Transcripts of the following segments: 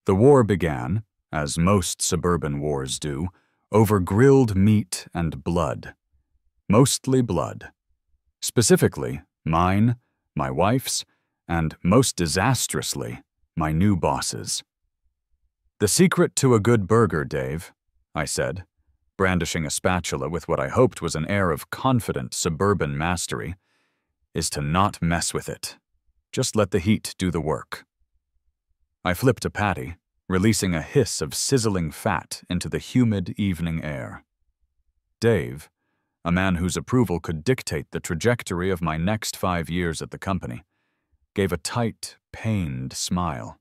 The war began, as most suburban wars do, over grilled meat and blood. Mostly blood. Specifically, mine, my wife's, and most disastrously, my new boss's. "The secret to a good burger, Dave," I said, brandishing a spatula with what I hoped was an air of confident suburban mastery, "is to not mess with it. Just let the heat do the work." I flipped a patty, releasing a hiss of sizzling fat into the humid evening air. Dave, a man whose approval could dictate the trajectory of my next 5 years at the company, gave a tight, pained smile.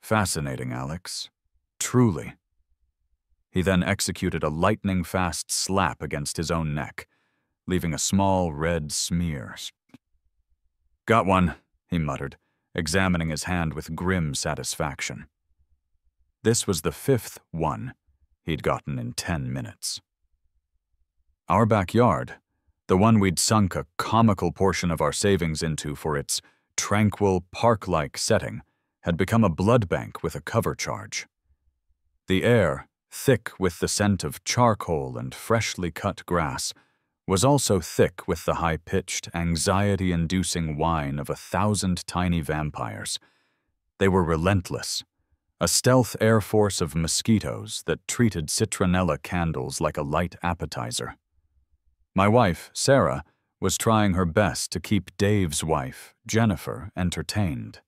"Fascinating, Alex. Truly." He then executed a lightning-fast slap against his own neck, leaving a small red smear. "Got one," he muttered, examining his hand with grim satisfaction. This was the 5th one he'd gotten in 10 minutes. Our backyard, the one we'd sunk a comical portion of our savings into for its tranquil, park-like setting, had become a blood bank with a cover charge. The air, thick with the scent of charcoal and freshly cut grass, was also thick with the high-pitched, anxiety-inducing whine of 1,000 tiny vampires. They were relentless, a stealth air force of mosquitoes that treated citronella candles like a light appetizer. My wife, Sarah, was trying her best to keep Dave's wife, Jennifer, entertained.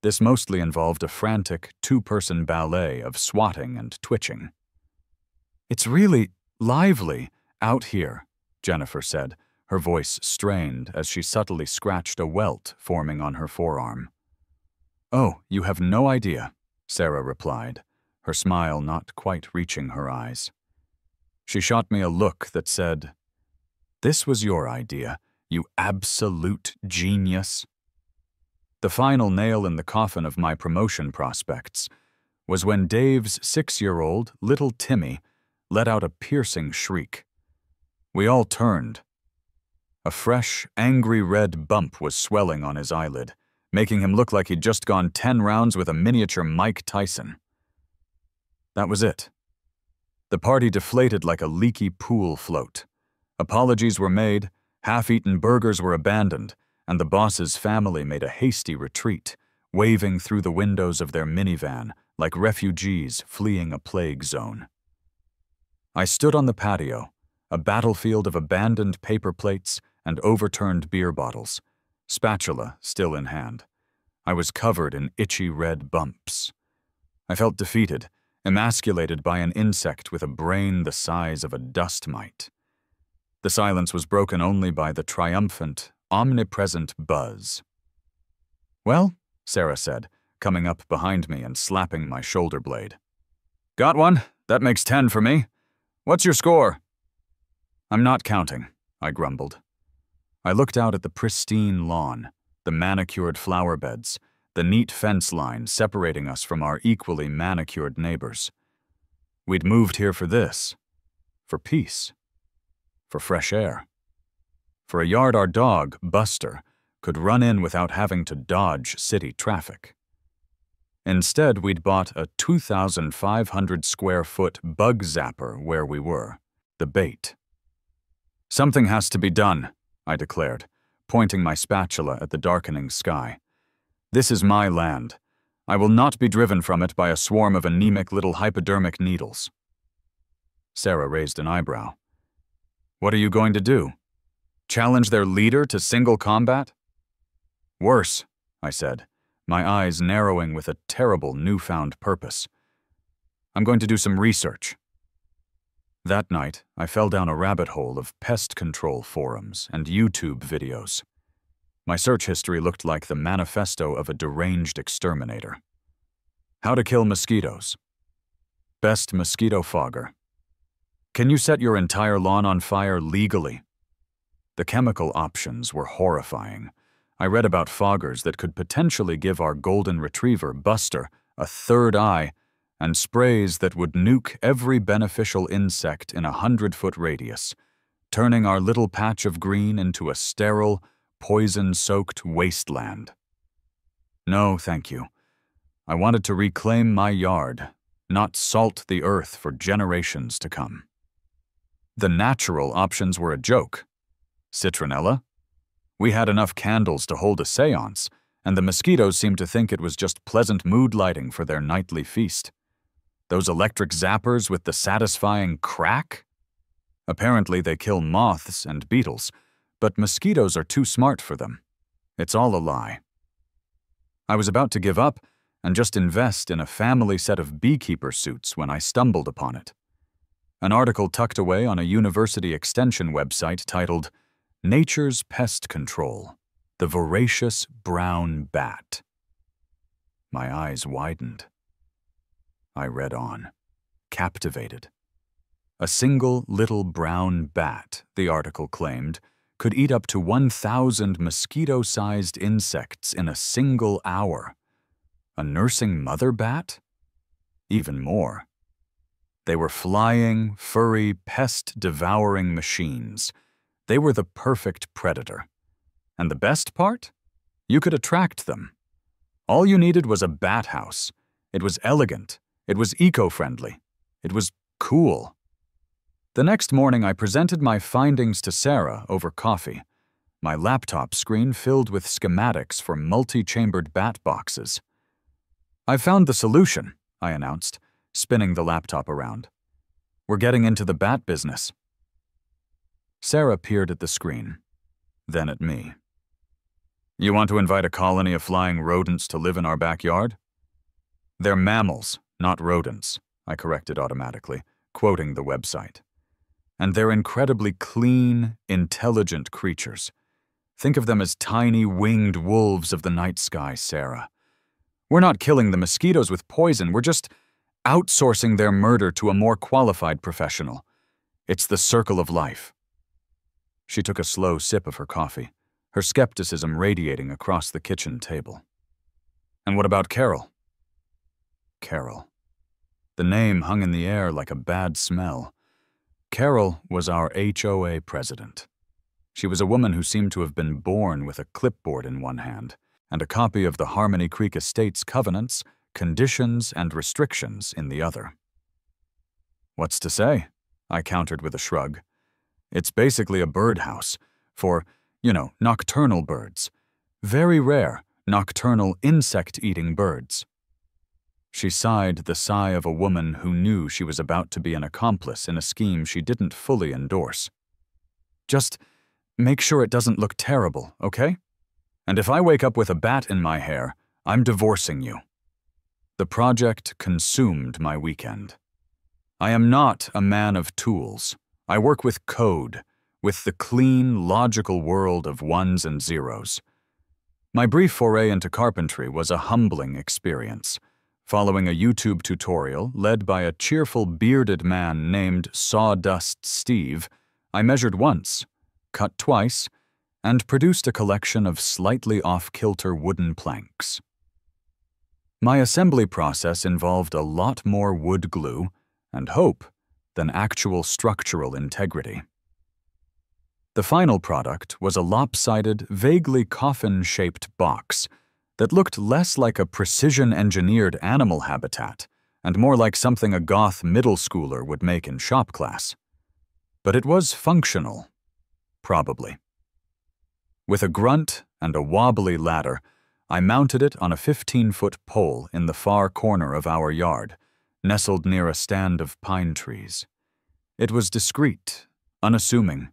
This mostly involved a frantic 2-person ballet of swatting and twitching. "It's really lively out here," Jennifer said, her voice strained as she subtly scratched a welt forming on her forearm. "Oh, you have no idea," Sarah replied, her smile not quite reaching her eyes. She shot me a look that said, "This was your idea, you absolute genius." The final nail in the coffin of my promotion prospects was when Dave's 6-year-old little Timmy let out a piercing shriek. We all turned. A fresh, angry red bump was swelling on his eyelid, making him look like he'd just gone 10 rounds with a miniature Mike Tyson. That was it. The party deflated like a leaky pool float. Apologies were made, half-eaten burgers were abandoned, and the boss's family made a hasty retreat, waving through the windows of their minivan like refugees fleeing a plague zone. I stood on the patio, a battlefield of abandoned paper plates and overturned beer bottles, spatula still in hand. I was covered in itchy red bumps. I felt defeated, emasculated by an insect with a brain the size of a dust mite. The silence was broken only by the triumphant, omnipresent buzz. "Well," Sarah said, coming up behind me and slapping my shoulder blade. "Got one? That makes 10 for me. What's your score?" "I'm not counting," I grumbled. I looked out at the pristine lawn, the manicured flower beds, the neat fence line separating us from our equally manicured neighbors. We'd moved here for this, for peace, for fresh air, for a yard our dog, Buster, could run in without having to dodge city traffic. Instead, we'd bought a 2,500-square-foot bug zapper where we were, the bait. "Something has to be done," I declared, pointing my spatula at the darkening sky. "This is my land. I will not be driven from it by a swarm of anemic little hypodermic needles." Sarah raised an eyebrow. "What are you going to do? Challenge their leader to single combat?" "Worse," I said, my eyes narrowing with a terrible newfound purpose. "I'm going to do some research." That night, I fell down a rabbit hole of pest control forums and YouTube videos. My search history looked like the manifesto of a deranged exterminator. How to kill mosquitoes. Best mosquito fogger. Can you set your entire lawn on fire legally? The chemical options were horrifying. I read about foggers that could potentially give our golden retriever, Buster, a third eye, and sprays that would nuke every beneficial insect in a 100-foot radius, turning our little patch of green into a sterile, poison-soaked wasteland. No, thank you. I wanted to reclaim my yard, not salt the earth for generations to come. The natural options were a joke. Citronella? We had enough candles to hold a seance, and the mosquitoes seemed to think it was just pleasant mood lighting for their nightly feast. Those electric zappers with the satisfying crack? Apparently they kill moths and beetles, but mosquitoes are too smart for them. It's all a lie. I was about to give up and just invest in a family set of beekeeper suits when I stumbled upon it. An article tucked away on a university extension website titled Nature's Pest Control, the Voracious Brown Bat. My eyes widened. I read on, captivated. A single little brown bat, the article claimed, could eat up to 1,000 mosquito-sized insects in a single hour. A nursing mother bat? Even more. They were flying, furry, pest-devouring machines. They were the perfect predator. And the best part? You could attract them. All you needed was a bat house. It was elegant. It was eco-friendly. It was cool. The next morning, I presented my findings to Sarah over coffee, my laptop screen filled with schematics for multi-chambered bat boxes. "I've found the solution," I announced, spinning the laptop around. "We're getting into the bat business." Sarah peered at the screen, then at me. "You want to invite a colony of flying rodents to live in our backyard?" "They're mammals, not rodents," I corrected automatically, quoting the website. "And they're incredibly clean, intelligent creatures. Think of them as tiny winged wolves of the night sky, Sarah. We're not killing the mosquitoes with poison, we're just outsourcing their murder to a more qualified professional. It's the circle of life." She took a slow sip of her coffee, her skepticism radiating across the kitchen table. "And what about Carol?" Carol. The name hung in the air like a bad smell. Carol was our HOA president. She was a woman who seemed to have been born with a clipboard in one hand and a copy of the Harmony Creek Estate's covenants, conditions, and restrictions in the other. "What's to say?" I countered with a shrug. "It's basically a birdhouse for, nocturnal birds. Very rare, nocturnal insect-eating birds." She sighed the sigh of a woman who knew she was about to be an accomplice in a scheme she didn't fully endorse. "Just make sure it doesn't look terrible, okay? And if I wake up with a bat in my hair, I'm divorcing you." The project consumed my weekend. I am not a man of tools. I work with code, with the clean, logical world of ones and zeros. My brief foray into carpentry was a humbling experience. Following a YouTube tutorial led by a cheerful bearded man named Sawdust Steve, I measured once, cut twice, and produced a collection of slightly off-kilter wooden planks. My assembly process involved a lot more wood glue and hope than actual structural integrity. The final product was a lopsided, vaguely coffin-shaped box that looked less like a precision-engineered animal habitat and more like something a goth middle schooler would make in shop class. But it was functional. Probably. With a grunt and a wobbly ladder, I mounted it on a 15-foot pole in the far corner of our yard, nestled near a stand of pine trees. It was discreet, unassuming,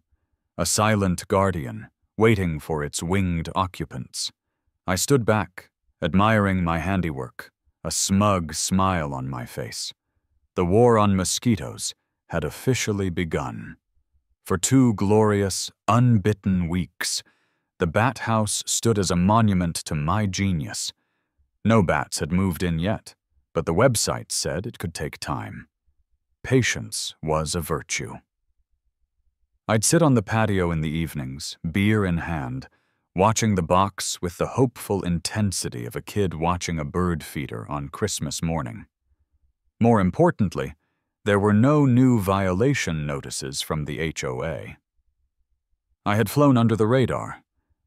a silent guardian, waiting for its winged occupants. I stood back, admiring my handiwork, a smug smile on my face. The war on mosquitoes had officially begun. For 2 glorious, unbitten weeks, the bat house stood as a monument to my genius. No bats had moved in yet, but the website said it could take time. Patience was a virtue. I'd sit on the patio in the evenings, beer in hand, watching the box with the hopeful intensity of a kid watching a bird feeder on Christmas morning. More importantly, there were no new violation notices from the HOA. I had flown under the radar.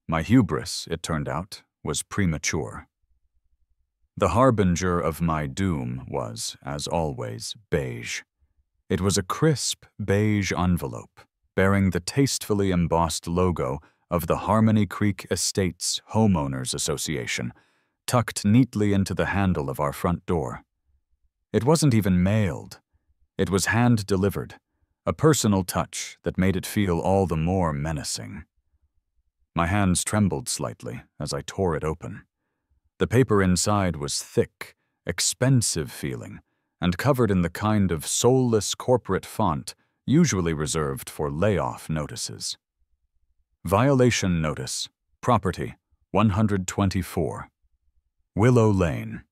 My hubris, it turned out, was premature. The harbinger of my doom was, as always, beige. It was a crisp beige envelope, bearing the tastefully embossed logo of the Harmony Creek Estates Homeowners Association, tucked neatly into the handle of our front door. It wasn't even mailed. It was hand-delivered, a personal touch that made it feel all the more menacing. My hands trembled slightly as I tore it open. The paper inside was thick, expensive feeling, and covered in the kind of soulless corporate font usually reserved for layoff notices. Violation Notice, Property 124, Willow Lane.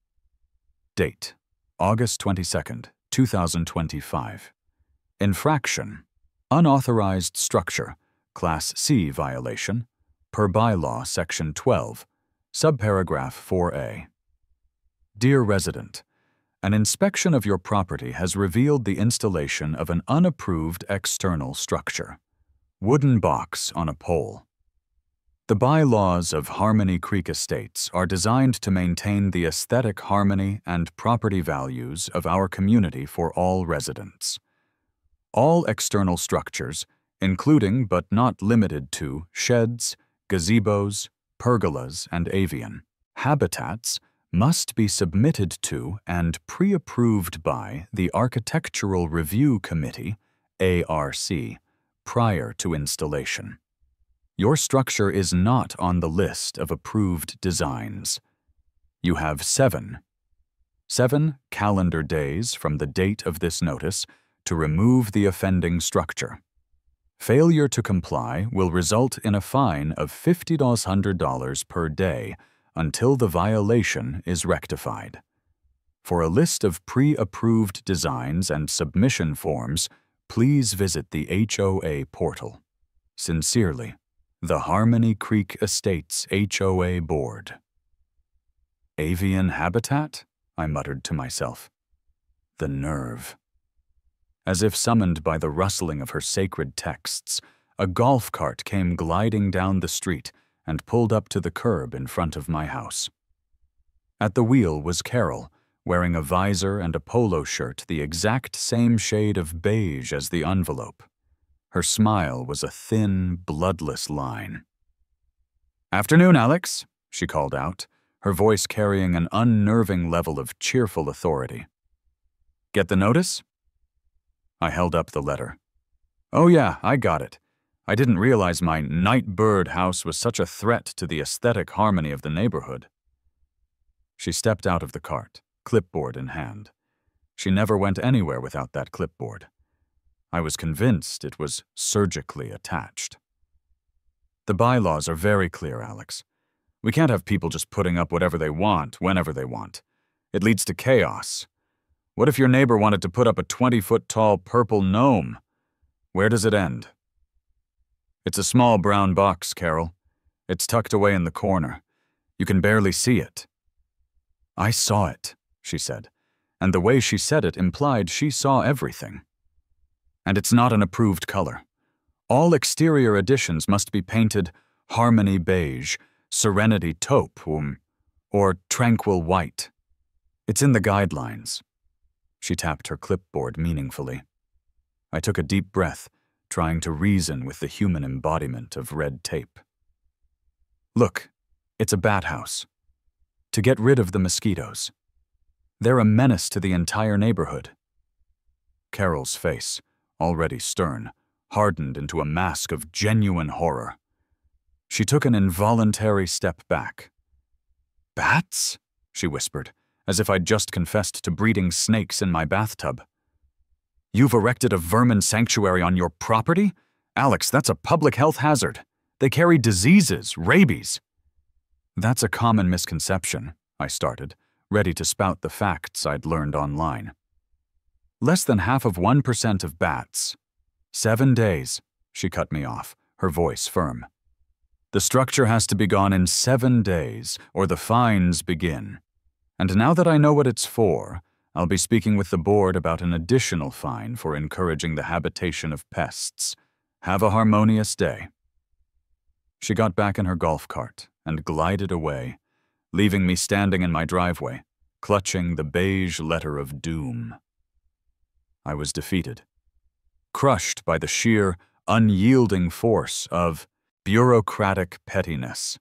Date, August 22nd, 2025. Infraction, Unauthorized Structure, Class C violation, per bylaw Section 12, Subparagraph 4A. Dear resident, an inspection of your property has revealed the installation of an unapproved external structure. Wooden box on a pole. The bylaws of Harmony Creek Estates are designed to maintain the aesthetic harmony and property values of our community for all residents. All external structures, including but not limited to sheds, gazebos, pergolas, and avian habitats, must be submitted to and pre-approved by the Architectural Review Committee, ARC, prior to installation. Your structure is not on the list of approved designs. You have seven calendar days from the date of this notice to remove the offending structure. Failure to comply will result in a fine of $50 per day until the violation is rectified. For a list of pre-approved designs and submission forms, please visit the HOA portal. Sincerely, the Harmony Creek Estates HOA Board. Avian habitat? I muttered to myself. The nerve. As if summoned by the rustling of her sacred texts, a golf cart came gliding down the street and pulled up to the curb in front of my house. At the wheel was Carol, wearing a visor and a polo shirt the exact same shade of beige as the envelope. Her smile was a thin, bloodless line. "Afternoon, Alex," she called out, her voice carrying an unnerving level of cheerful authority. "Get the notice?" I held up the letter. "Oh yeah, I got it. I didn't realize my Nightbird house was such a threat to the aesthetic harmony of the neighborhood." She stepped out of the cart, clipboard in hand. She never went anywhere without that clipboard. I was convinced it was surgically attached. "The bylaws are very clear, Alex. We can't have people just putting up whatever they want, whenever they want. It leads to chaos. What if your neighbor wanted to put up a 20-foot-tall purple gnome? Where does it end?" "It's a small brown box, Carol. It's tucked away in the corner. You can barely see it." "I saw it," she said, and the way she said it implied she saw everything. "And it's not an approved color. All exterior additions must be painted Harmony Beige, Serenity Taupe, or Tranquil White. It's in the guidelines." She tapped her clipboard meaningfully. I took a deep breath, trying to reason with the human embodiment of red tape. "Look, it's a bat house. To get rid of the mosquitoes. They're a menace to the entire neighborhood." Carol's face, already stern, hardened into a mask of genuine horror. She took an involuntary step back. "Bats?" she whispered, as if I'd just confessed to breeding snakes in my bathtub. "You've erected a vermin sanctuary on your property? Alex, that's a public health hazard. They carry diseases, rabies." "That's a common misconception," I started, ready to spout the facts I'd learned online. "Less than half of 1% of bats." "7 days," she cut me off, her voice firm. "The structure has to be gone in 7 days, or the fines begin. And now that I know what it's for, I'll be speaking with the board about an additional fine for encouraging the habitation of pests. Have a harmonious day." She got back in her golf cart and glided away, leaving me standing in my driveway, clutching the beige letter of doom. I was defeated, crushed by the sheer, unyielding force of bureaucratic pettiness.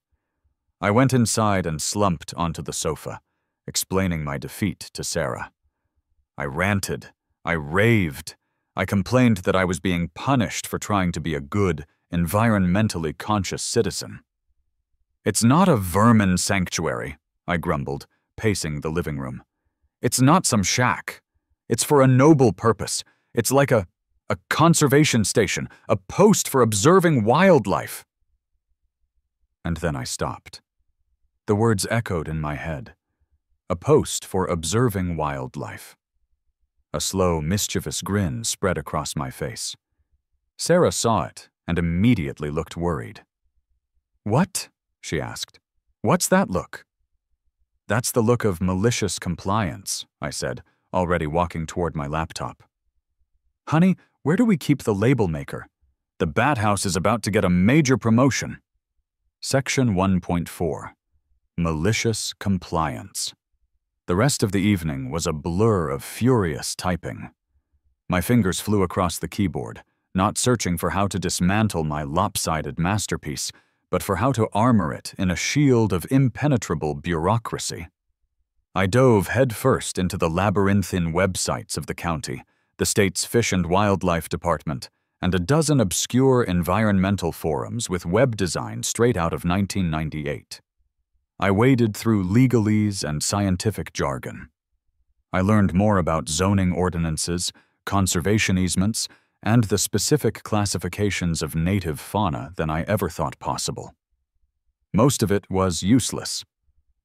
I went inside and slumped onto the sofa, explaining my defeat to Sarah. I ranted, I raved, I complained that I was being punished for trying to be a good, environmentally conscious citizen. "It's not a vermin sanctuary," I grumbled, pacing the living room. "It's not some shack. It's for a noble purpose. It's like a conservation station, a post for observing wildlife." And then I stopped. The words echoed in my head. A post for observing wildlife. A slow, mischievous grin spread across my face. Sarah saw it and immediately looked worried. "What?" she asked. "What's that look?" "That's the look of malicious compliance," I said, already walking toward my laptop. "Honey, where do we keep the label maker? The Bat House is about to get a major promotion." Section 1.4. Malicious Compliance. The rest of the evening was a blur of furious typing. My fingers flew across the keyboard, not searching for how to dismantle my lopsided masterpiece, but for how to armor it in a shield of impenetrable bureaucracy. I dove headfirst into the labyrinthine websites of the county, the state's Fish and Wildlife Department, and a dozen obscure environmental forums with web design straight out of 1998. I waded through legalese and scientific jargon. I learned more about zoning ordinances, conservation easements, and the specific classifications of native fauna than I ever thought possible. Most of it was useless,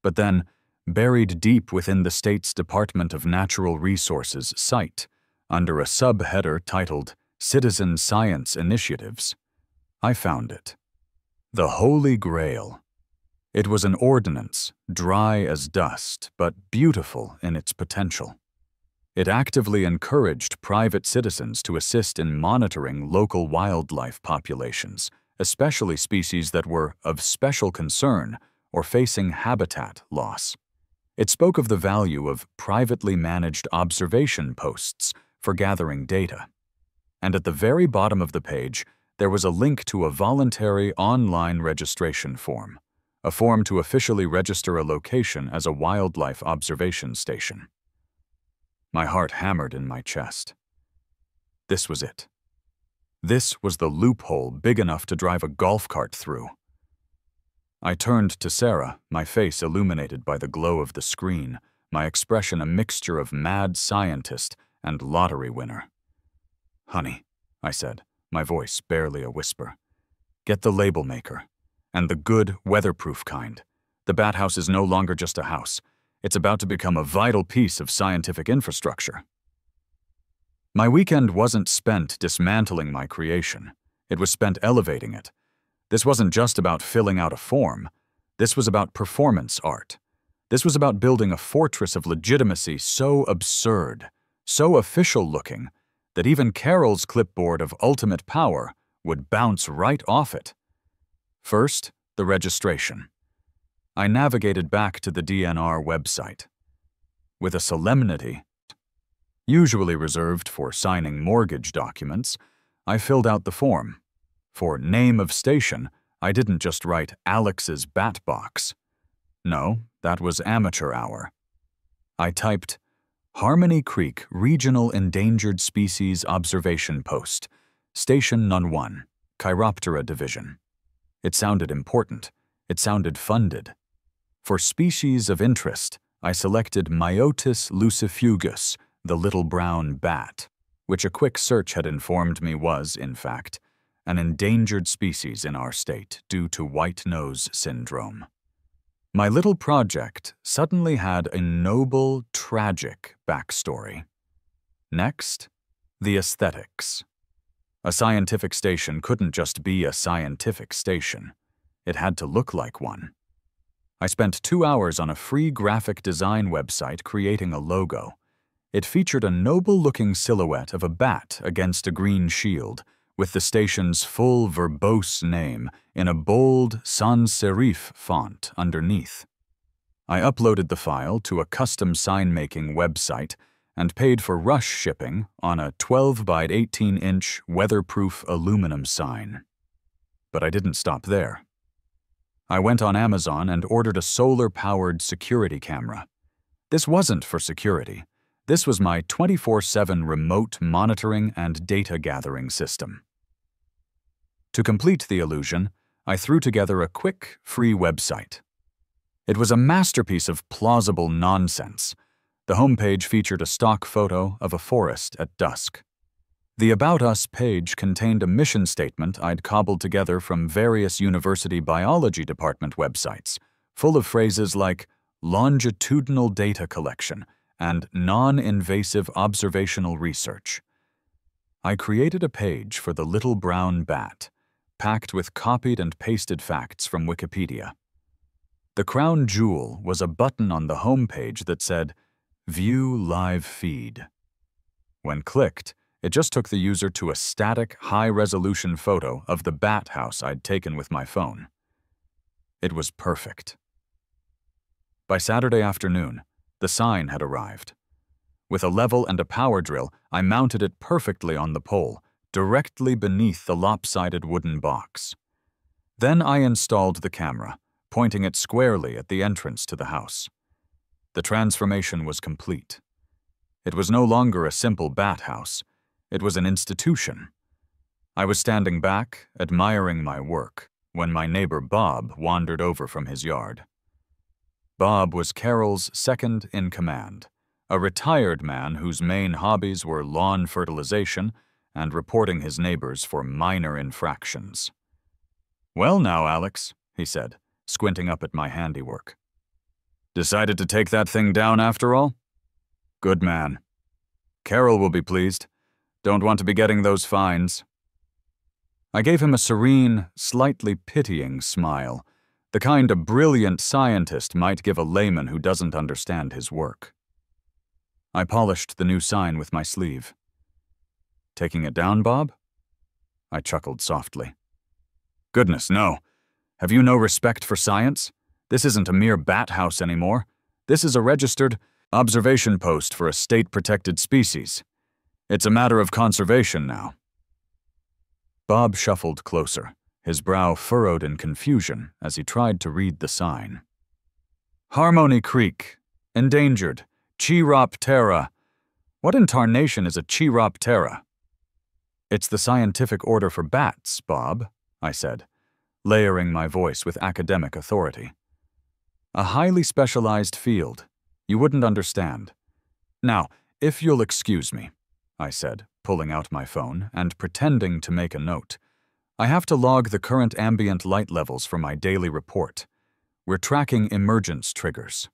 but then, buried deep within the state's Department of Natural Resources site, under a subheader titled Citizen Science Initiatives, I found it. The Holy Grail. It was an ordinance, dry as dust, but beautiful in its potential. It actively encouraged private citizens to assist in monitoring local wildlife populations, especially species that were of special concern or facing habitat loss. It spoke of the value of privately managed observation posts for gathering data. And at the very bottom of the page, there was a link to a voluntary online registration form, a form to officially register a location as a wildlife observation station. My heart hammered in my chest. This was it. This was the loophole big enough to drive a golf cart through. I turned to Sarah, my face illuminated by the glow of the screen, my expression a mixture of mad scientist and lottery winner. "Honey," I said, my voice barely a whisper, "get the label maker. And the good, weatherproof kind. The Bat House is no longer just a house. It's about to become a vital piece of scientific infrastructure." My weekend wasn't spent dismantling my creation. It was spent elevating it. This wasn't just about filling out a form. This was about performance art. This was about building a fortress of legitimacy so absurd, so official-looking, that even Carol's clipboard of ultimate power would bounce right off it. First, the registration. I navigated back to the DNR website. With a solemnity, usually reserved for signing mortgage documents, I filled out the form. For name of station, I didn't just write Alex's Bat Box. No, that was amateur hour. I typed Harmony Creek Regional Endangered Species Observation Post, Station None 1, Chiroptera Division. It sounded important. It sounded funded. For species of interest, I selected Myotis lucifugus, the little brown bat, which a quick search had informed me was, in fact, an endangered species in our state due to white nose syndrome. My little project suddenly had a noble, tragic backstory. Next, the aesthetics. A scientific station couldn't just be a scientific station. It had to look like one. I spent 2 hours on a free graphic design website creating a logo. It featured a noble-looking silhouette of a bat against a green shield, with the station's full verbose name in a bold sans serif font underneath. I uploaded the file to a custom sign-making website and paid for rush shipping on a 12 by 18-inch weatherproof aluminum sign. But I didn't stop there. I went on Amazon and ordered a solar-powered security camera. This wasn't for security. This was my 24/7 remote monitoring and data gathering system. To complete the illusion, I threw together a quick, free website. It was a masterpiece of plausible nonsense. The homepage featured a stock photo of a forest at dusk. The About Us page contained a mission statement I'd cobbled together from various university biology department websites, full of phrases like longitudinal data collection and non-invasive observational research. I created a page for the little brown bat, packed with copied and pasted facts from Wikipedia. The crown jewel was a button on the home page that said, View Live Feed. When clicked, it just took the user to a static, high-resolution photo of the bat house I'd taken with my phone. It was perfect. By Saturday afternoon, the sign had arrived. With a level and a power drill, I mounted it perfectly on the pole, directly beneath the lopsided wooden box. Then I installed the camera, pointing it squarely at the entrance to the house. The transformation was complete. It was no longer a simple bat house. It was an institution. I was standing back, admiring my work, when my neighbor Bob wandered over from his yard. Bob was Carol's second in command, a retired man whose main hobbies were lawn fertilization and reporting his neighbors for minor infractions. "Well now, Alex," he said, squinting up at my handiwork. "Decided to take that thing down after all? Good man. Carol will be pleased. Don't want to be getting those fines." I gave him a serene, slightly pitying smile, the kind a brilliant scientist might give a layman who doesn't understand his work. I polished the new sign with my sleeve. "Taking it down, Bob?" I chuckled softly. "Goodness, no. Have you no respect for science? This isn't a mere bat house anymore. This is a registered observation post for a state-protected species. It's a matter of conservation now." Bob shuffled closer, his brow furrowed in confusion as he tried to read the sign. "Harmony Creek. Endangered. Chiroptera. What in tarnation is a Chiroptera?" "It's the scientific order for bats, Bob," I said, layering my voice with academic authority. "A highly specialized field. You wouldn't understand. Now, if you'll excuse me," I said, pulling out my phone and pretending to make a note. "I have to log the current ambient light levels for my daily report. We're tracking emergence triggers."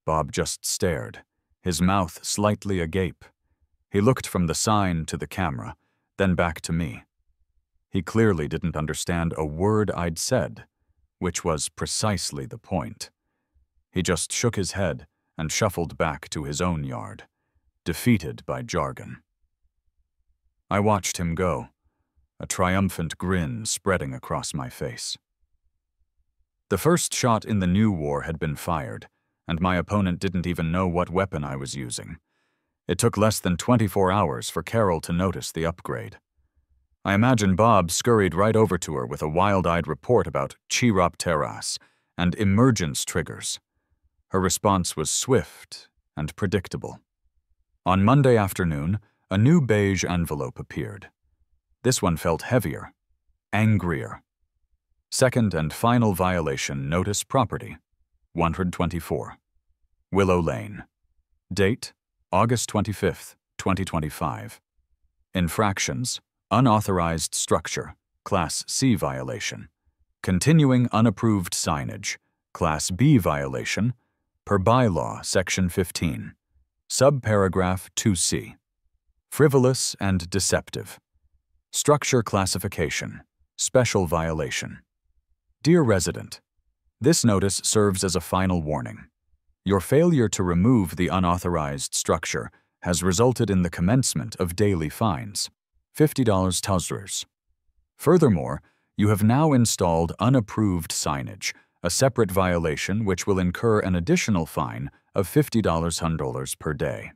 Bob just stared, his mouth slightly agape. He looked from the sign to the camera, then back to me. He clearly didn't understand a word I'd said, which was precisely the point. He just shook his head and shuffled back to his own yard, defeated by jargon. I watched him go, a triumphant grin spreading across my face. The first shot in the new war had been fired, and my opponent didn't even know what weapon I was using. It took less than 24 hours for Carol to notice the upgrade. I imagine Bob scurried right over to her with a wild-eyed report about Chiropteras and emergence triggers. Her response was swift and predictable. On Monday afternoon, a new beige envelope appeared. This one felt heavier, angrier. Second and final violation notice property, 124. Willow Lane. Date, August 25th, 2025. Infractions, unauthorized structure, Class C violation. Continuing unapproved signage, Class B violation, per bylaw, Section 15. Subparagraph 2C. Frivolous and deceptive. Structure classification, special violation. Dear resident, this notice serves as a final warning. Your failure to remove the unauthorized structure has resulted in the commencement of daily fines, $50 Tuzrers. Furthermore, you have now installed unapproved signage, a separate violation which will incur an additional fine of $50 per day.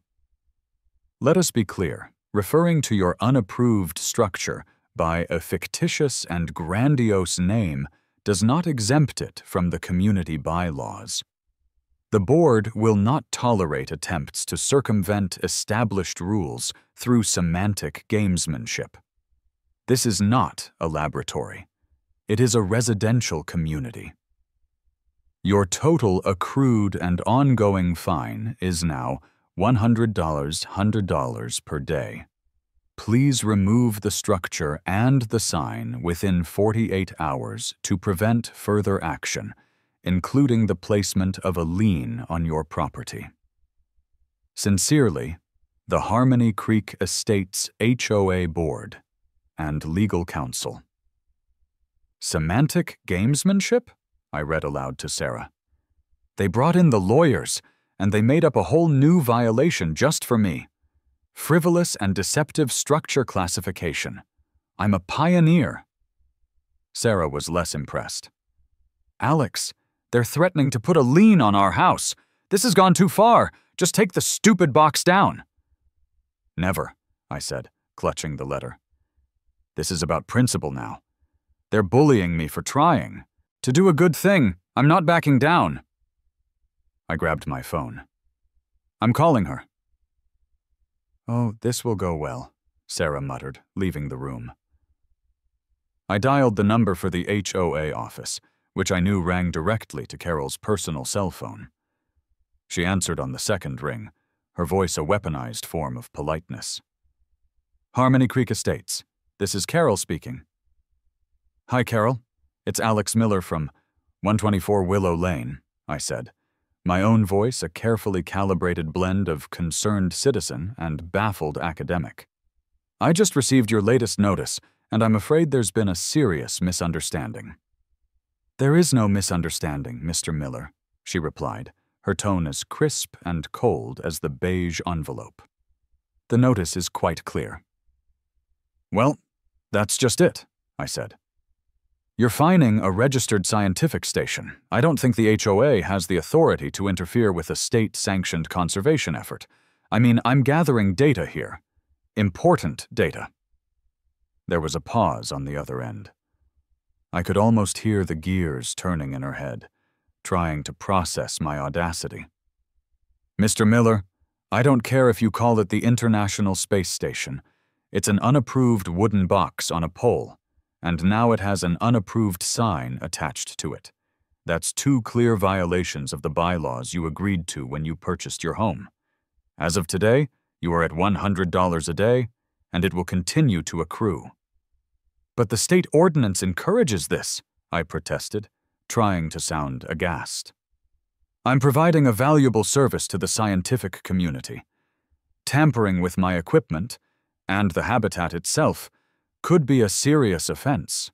Let us be clear, referring to your unapproved structure by a fictitious and grandiose name does not exempt it from the community bylaws. The board will not tolerate attempts to circumvent established rules through semantic gamesmanship. This is not a laboratory. It is a residential community. Your total accrued and ongoing fine is now $100 per day. Please remove the structure and the sign within 48 hours to prevent further action, including the placement of a lien on your property. Sincerely, the Harmony Creek Estates HOA Board and Legal Counsel. Semantic gamesmanship? I read aloud to Sarah. They brought in the lawyers, and they made up a whole new violation just for me. Frivolous and deceptive structure classification. I'm a pioneer. Sarah was less impressed. Alex, they're threatening to put a lien on our house. This has gone too far. Just take the stupid box down. Never, I said, clutching the letter. This is about principle now. They're bullying me for trying. To do a good thing, I'm not backing down. I grabbed my phone. I'm calling her. Oh, this will go well, Sarah muttered, leaving the room. I dialed the number for the HOA office, which I knew rang directly to Carol's personal cell phone. She answered on the second ring, her voice a weaponized form of politeness. Harmony Creek Estates. This is Carol speaking. Hi, Carol. It's Alex Miller from 124 Willow Lane, I said, my own voice a carefully calibrated blend of concerned citizen and baffled academic. I just received your latest notice, and I'm afraid there's been a serious misunderstanding. There is no misunderstanding, Mr. Miller, she replied, her tone as crisp and cold as the beige envelope. The notice is quite clear. Well, that's just it, I said. You're fining a registered scientific station. I don't think the HOA has the authority to interfere with a state-sanctioned conservation effort. I mean, I'm gathering data here. Important data. There was a pause on the other end. I could almost hear the gears turning in her head, trying to process my audacity. Mr. Miller, I don't care if you call it the International Space Station. It's an unapproved wooden box on a pole, and now it has an unapproved sign attached to it. That's 2 clear violations of the bylaws you agreed to when you purchased your home. As of today, you are at $100 a day, and it will continue to accrue. But the state ordinance encourages this, I protested, trying to sound aghast. I'm providing a valuable service to the scientific community. Tampering with my equipment, and the habitat itself, could be a serious offense.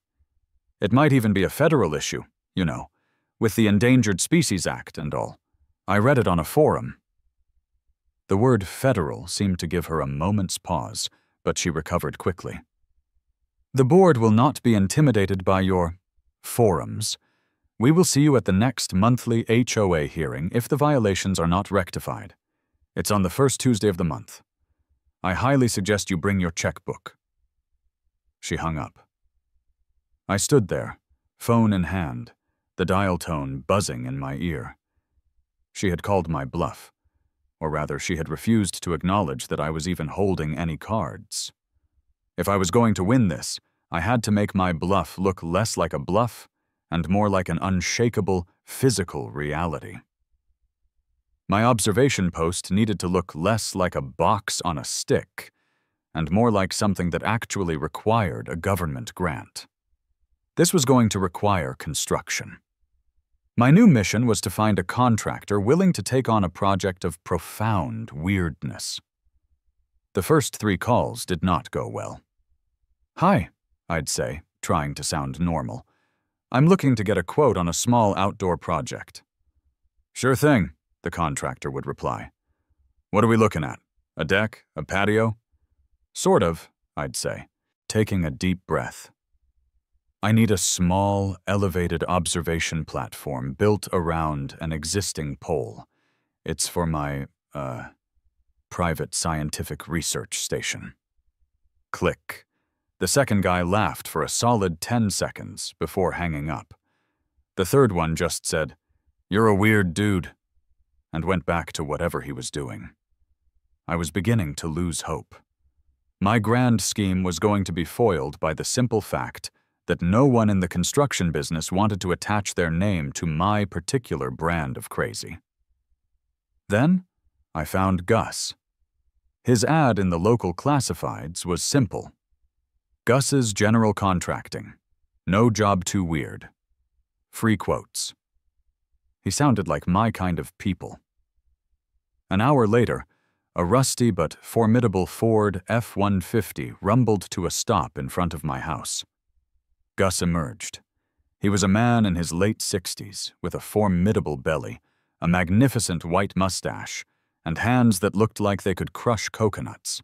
It might even be a federal issue, you know, with the Endangered Species Act and all. I read it on a forum. The word federal seemed to give her a moment's pause, but she recovered quickly. The board will not be intimidated by your forums. We will see you at the next monthly HOA hearing if the violations are not rectified. It's on the first Tuesday of the month. I highly suggest you bring your checkbook. She hung up. I stood there, phone in hand, the dial tone buzzing in my ear. She had called my bluff, or rather she had refused to acknowledge that I was even holding any cards. If I was going to win this, I had to make my bluff look less like a bluff and more like an unshakable, physical reality. My observation post needed to look less like a box on a stick and more like something that actually required a government grant. This was going to require construction. My new mission was to find a contractor willing to take on a project of profound weirdness. The first 3 calls did not go well. Hi, I'd say, trying to sound normal. I'm looking to get a quote on a small outdoor project. Sure thing, the contractor would reply. What are we looking at? A deck? A patio? Sort of, I'd say, taking a deep breath. I need a small, elevated observation platform built around an existing pole. It's for my, private scientific research station. Click. The second guy laughed for a solid 10 seconds before hanging up. The third one just said, "You're a weird dude," and went back to whatever he was doing. I was beginning to lose hope. My grand scheme was going to be foiled by the simple fact that no one in the construction business wanted to attach their name to my particular brand of crazy. Then, I found Gus. His ad in the local classifieds was simple. Gus's General Contracting. No job too weird. Free quotes. He sounded like my kind of people. An hour later, a rusty but formidable Ford F-150 rumbled to a stop in front of my house. Gus emerged. He was a man in his late 60s, with a formidable belly, a magnificent white mustache, and hands that looked like they could crush coconuts.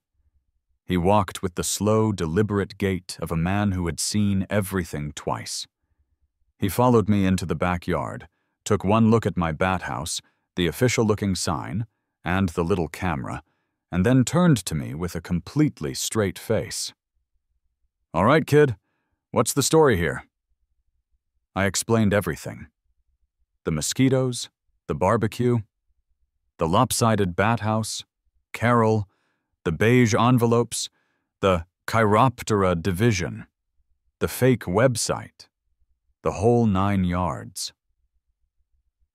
He walked with the slow, deliberate gait of a man who had seen everything twice. He followed me into the backyard, took one look at my bat house, the official-looking sign, and the little camera, and then turned to me with a completely straight face. "All right, kid, what's the story here?" I explained everything. The mosquitoes, the barbecue, the lopsided bat house, Carol, the beige envelopes, the Chiroptera division, the fake website, the whole 9 yards.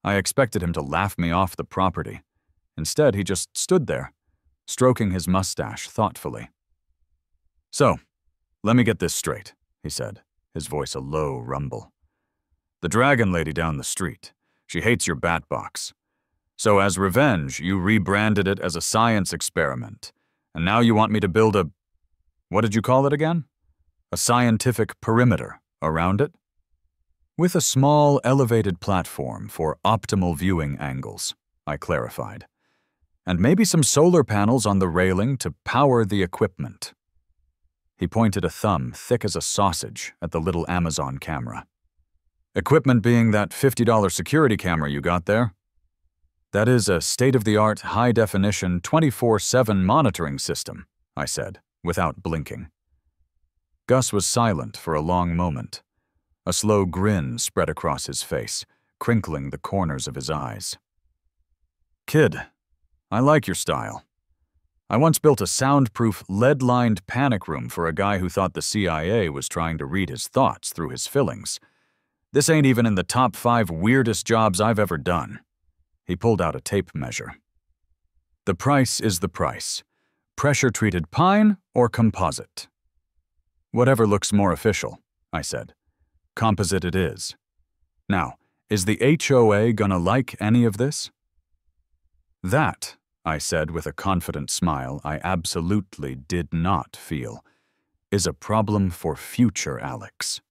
I expected him to laugh me off the property. Instead, he just stood there, stroking his mustache thoughtfully. "So, let me get this straight," he said, his voice a low rumble. "The dragon lady down the street, she hates your bat box. So as revenge, you rebranded it as a science experiment, and now you want me to build a, what did you call it again? A scientific perimeter around it? With a small, elevated platform for optimal viewing angles," I clarified. "And maybe some solar panels on the railing to power the equipment." He pointed a thumb thick as a sausage at the little Amazon camera. "Equipment being that $50 security camera you got there? That is a state-of-the-art, high-definition, 24/7 monitoring system," I said, without blinking. Gus was silent for a long moment. A slow grin spread across his face, crinkling the corners of his eyes. "Kid, I like your style. I once built a soundproof, lead-lined panic room for a guy who thought the CIA was trying to read his thoughts through his fillings. This ain't even in the top 5 weirdest jobs I've ever done." He pulled out a tape measure. "The price is the price. Pressure-treated pine or composite?" "Whatever looks more official," I said. "Composite it is. Now, is the HOA gonna like any of this?" "That," I said with a confident smile I absolutely did not feel, "is a problem for future Alex."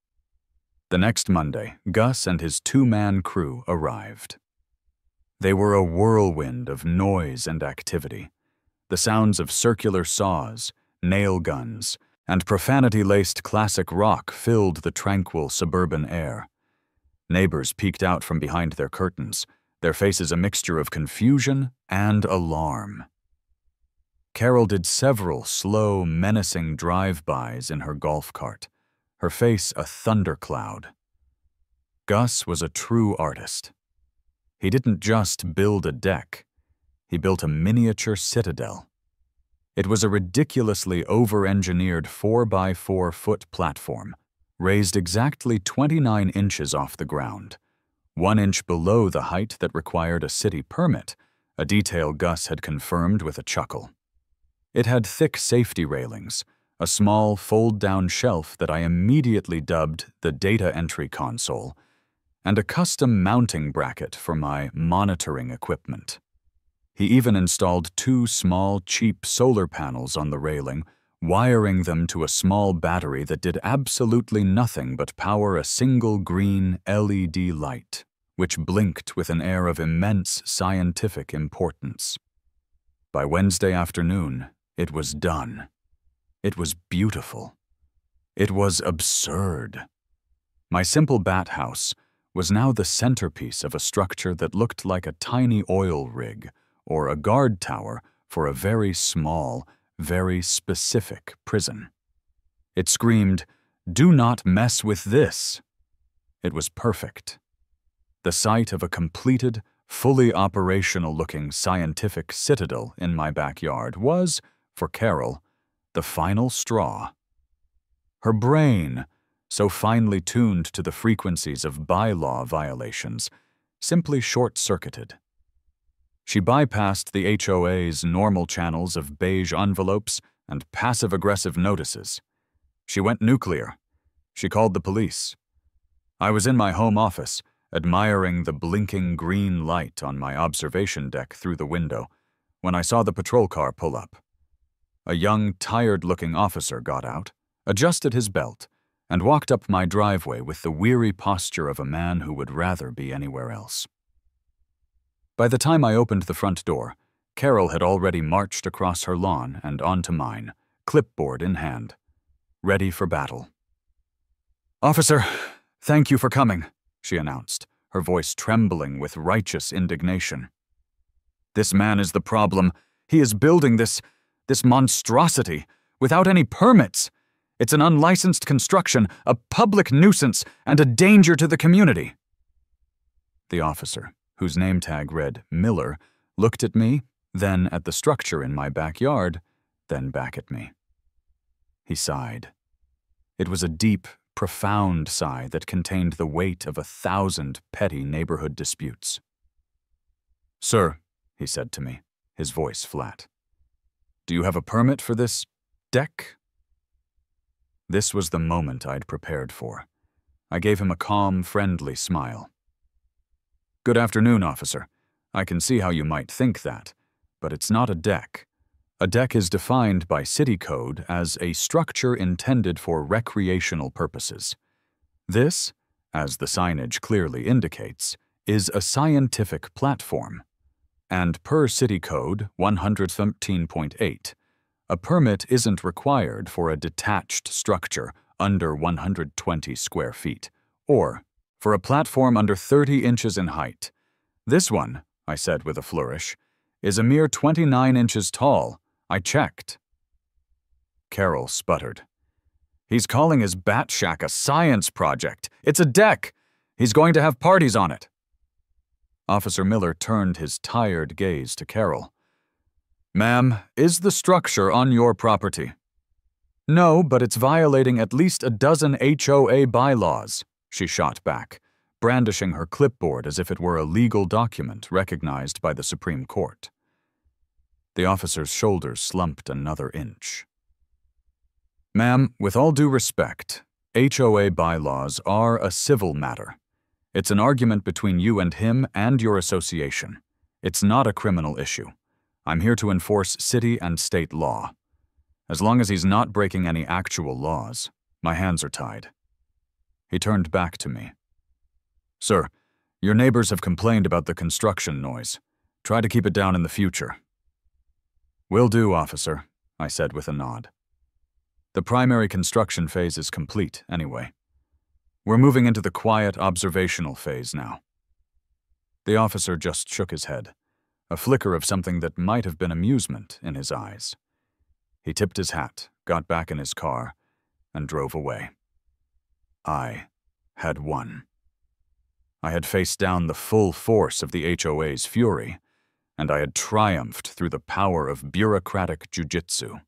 The next Monday, Gus and his 2-man crew arrived. They were a whirlwind of noise and activity. The sounds of circular saws, nail guns, and profanity-laced classic rock filled the tranquil suburban air. Neighbors peeked out from behind their curtains, their faces a mixture of confusion and alarm. Carol did several slow, menacing drive-bys in her golf cart, her face a thundercloud. Gus was a true artist. He didn't just build a deck, he built a miniature citadel. It was a ridiculously over-engineered 4x4-foot platform, raised exactly 29 inches off the ground, 1 inch below the height that required a city permit, a detail Gus had confirmed with a chuckle. It had thick safety railings, a small fold-down shelf that I immediately dubbed the data entry console, and a custom mounting bracket for my monitoring equipment. He even installed 2 small, cheap solar panels on the railing, wiring them to a small battery that did absolutely nothing but power a single green LED light, which blinked with an air of immense scientific importance. By Wednesday afternoon, it was done. It was beautiful. It was absurd. My simple bat house was now the centerpiece of a structure that looked like a tiny oil rig or a guard tower for a very small, very specific prison. It screamed, "Do not mess with this." It was perfect. The sight of a completed, fully operational-looking scientific citadel in my backyard was, for Carol, the final straw. Her brain, so finely tuned to the frequencies of bylaw violations, simply short-circuited. She bypassed the HOA's normal channels of beige envelopes and passive-aggressive notices. She went nuclear. She called the police. I was in my home office, admiring the blinking green light on my observation deck through the window, when I saw the patrol car pull up. A young, tired-looking officer got out, adjusted his belt, and walked up my driveway with the weary posture of a man who would rather be anywhere else. By the time I opened the front door, Carol had already marched across her lawn and onto mine, clipboard in hand, ready for battle. "Officer, thank you for coming," she announced, her voice trembling with righteous indignation. "This man is the problem. He is building this monstrosity without any permits. It's an unlicensed construction, a public nuisance, and a danger to the community." The officer, whose name tag read Miller, looked at me, then at the structure in my backyard, then back at me. He sighed. It was a deep, profound sigh that contained the weight of 1,000 petty neighborhood disputes. "Sir," he said to me, his voice flat, "do you have a permit for this deck?" This was the moment I'd prepared for. I gave him a calm, friendly smile. "Good afternoon, officer. I can see how you might think that, but it's not a deck. A deck is defined by city code as a structure intended for recreational purposes. This, as the signage clearly indicates, is a scientific platform. And per city code 113.8, a permit isn't required for a detached structure under 120 square feet, or for a platform under 30 inches in height. This one," I said with a flourish, "is a mere 29 inches tall. I checked." Carol sputtered. "He's calling his bat shack a science project. It's a deck. He's going to have parties on it." Officer Miller turned his tired gaze to Carol. "Ma'am, is the structure on your property?" "No, but it's violating at least a dozen HOA bylaws," she shot back, brandishing her clipboard as if it were a legal document recognized by the Supreme Court. The officer's shoulders slumped another inch. "Ma'am, with all due respect, HOA bylaws are a civil matter. It's an argument between you and him and your association. It's not a criminal issue. I'm here to enforce city and state law. As long as he's not breaking any actual laws, my hands are tied." He turned back to me. "Sir, your neighbors have complained about the construction noise. Try to keep it down in the future." "Will do, officer," I said with a nod. "The primary construction phase is complete, anyway. We're moving into the quiet observational phase now." The officer just shook his head, a flicker of something that might have been amusement in his eyes. He tipped his hat, got back in his car, and drove away. I had won. I had faced down the full force of the HOA's fury, and I had triumphed through the power of bureaucratic jujitsu.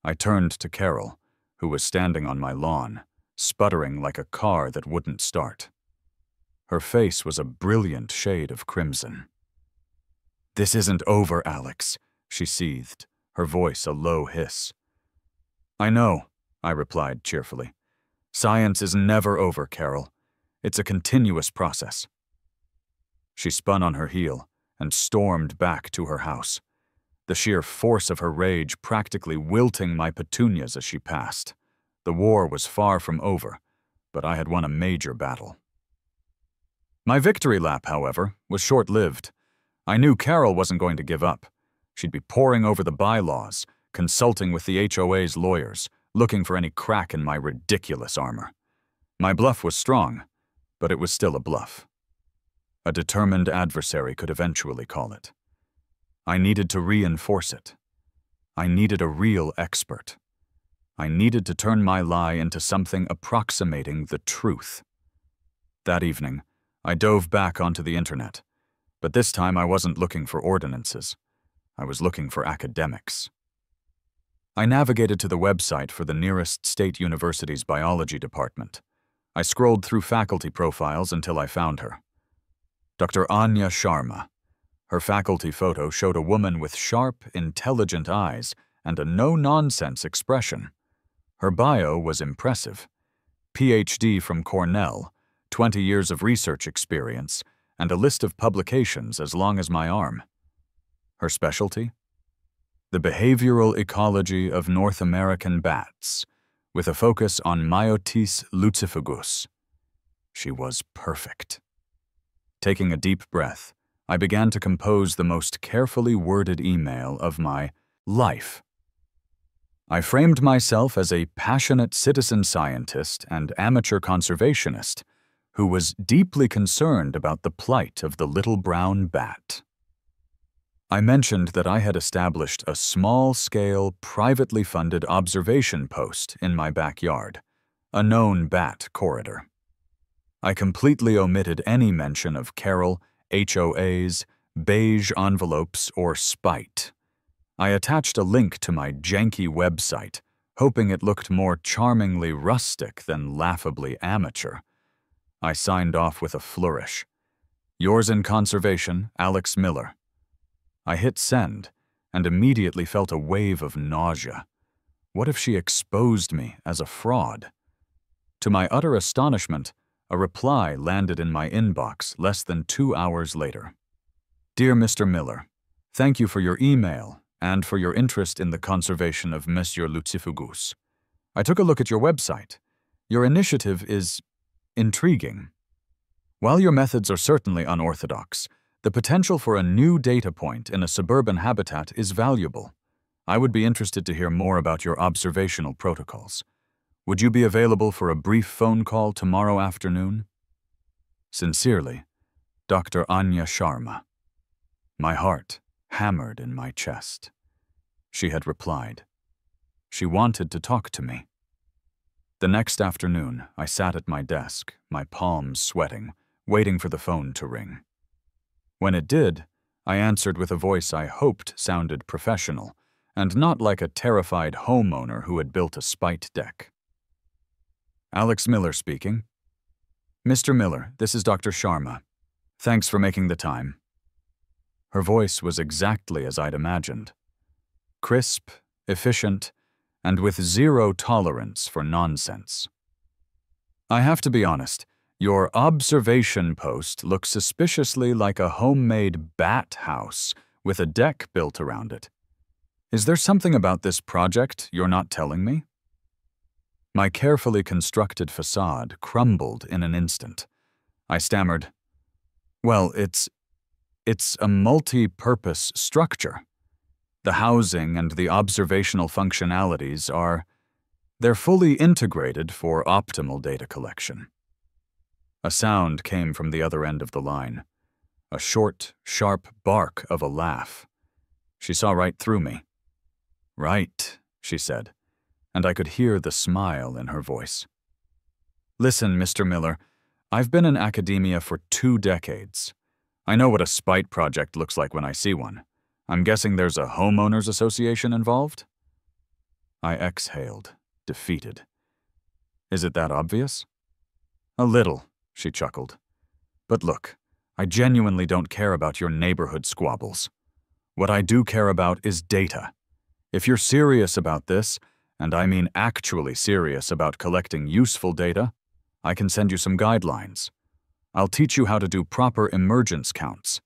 I turned to Carol, who was standing on my lawn, sputtering like a car that wouldn't start. Her face was a brilliant shade of crimson. "This isn't over, Alex," she seethed, her voice a low hiss. "I know," I replied cheerfully. "Science is never over, Carol. It's a continuous process." She spun on her heel and stormed back to her house, the sheer force of her rage practically wilting my petunias as she passed. The war was far from over, but I had won a major battle. My victory lap, however, was short-lived. I knew Carol wasn't going to give up. She'd be poring over the bylaws, consulting with the HOA's lawyers, looking for any crack in my ridiculous armor. My bluff was strong, but it was still a bluff. A determined adversary could eventually call it. I needed to reinforce it. I needed a real expert. I needed to turn my lie into something approximating the truth. That evening, I dove back onto the internet, but this time I wasn't looking for ordinances. I was looking for academics. I navigated to the website for the nearest state university's biology department. I scrolled through faculty profiles until I found her. Dr. Anya Sharma. Her faculty photo showed a woman with sharp, intelligent eyes and a no-nonsense expression. Her bio was impressive. PhD from Cornell, 20 years of research experience, and a list of publications as long as my arm. Her specialty? The behavioral ecology of North American bats, with a focus on Myotis lucifugus. She was perfect. Taking a deep breath, I began to compose the most carefully worded email of my life. I framed myself as a passionate citizen scientist and amateur conservationist who was deeply concerned about the plight of the little brown bat. I mentioned that I had established a small-scale, privately funded observation post in my backyard, a known bat corridor. I completely omitted any mention of Carol, HOAs, beige envelopes, or spite. I attached a link to my janky website, hoping it looked more charmingly rustic than laughably amateur. I signed off with a flourish. Yours in conservation, Alex Miller. I hit send and immediately felt a wave of nausea. What if she exposed me as a fraud? To my utter astonishment, a reply landed in my inbox less than 2 hours later. Dear Mr. Miller, thank you for your email and for your interest in the conservation of Monsieur Lucifugus. I took a look at your website. Your initiative is intriguing. While your methods are certainly unorthodox, the potential for a new data point in a suburban habitat is valuable. I would be interested to hear more about your observational protocols. Would you be available for a brief phone call tomorrow afternoon? Sincerely, Dr. Anya Sharma. My heart hammered in my chest. She had replied. She wanted to talk to me. The next afternoon, I sat at my desk, my palms sweating, waiting for the phone to ring. When it did, I answered with a voice I hoped sounded professional, and not like a terrified homeowner who had built a spite deck. Alex Miller speaking. Mr. Miller, this is Dr. Sharma. Thanks for making the time. Her voice was exactly as I'd imagined. Crisp, efficient, and with zero tolerance for nonsense. I have to be honest, your observation post looks suspiciously like a homemade bat house with a deck built around it. Is there something about this project you're not telling me? My carefully constructed facade crumbled in an instant. I stammered, well, it's a multi-purpose structure. The housing and the observational functionalities they're fully integrated for optimal data collection. A sound came from the other end of the line. A short, sharp bark of a laugh. She saw right through me. Right, she said, and I could hear the smile in her voice. Listen, Mr. Miller, I've been in academia for 2 decades. I know what a spite project looks like when I see one. I'm guessing there's a homeowners association involved? I exhaled, defeated. Is it that obvious? A little, she chuckled. But look, I genuinely don't care about your neighborhood squabbles. What I do care about is data. If you're serious about this, and I mean actually serious about collecting useful data, I can send you some guidelines. I'll teach you how to do proper emergence counts.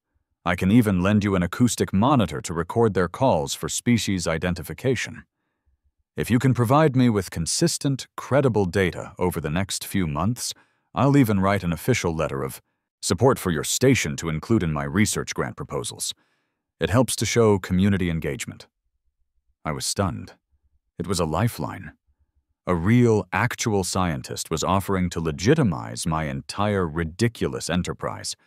I can even lend you an acoustic monitor to record their calls for species identification. If you can provide me with consistent, credible data over the next few months, I'll even write an official letter of support for your station to include in my research grant proposals. It helps to show community engagement. I was stunned. It was a lifeline. A real, actual scientist was offering to legitimize my entire ridiculous enterprise.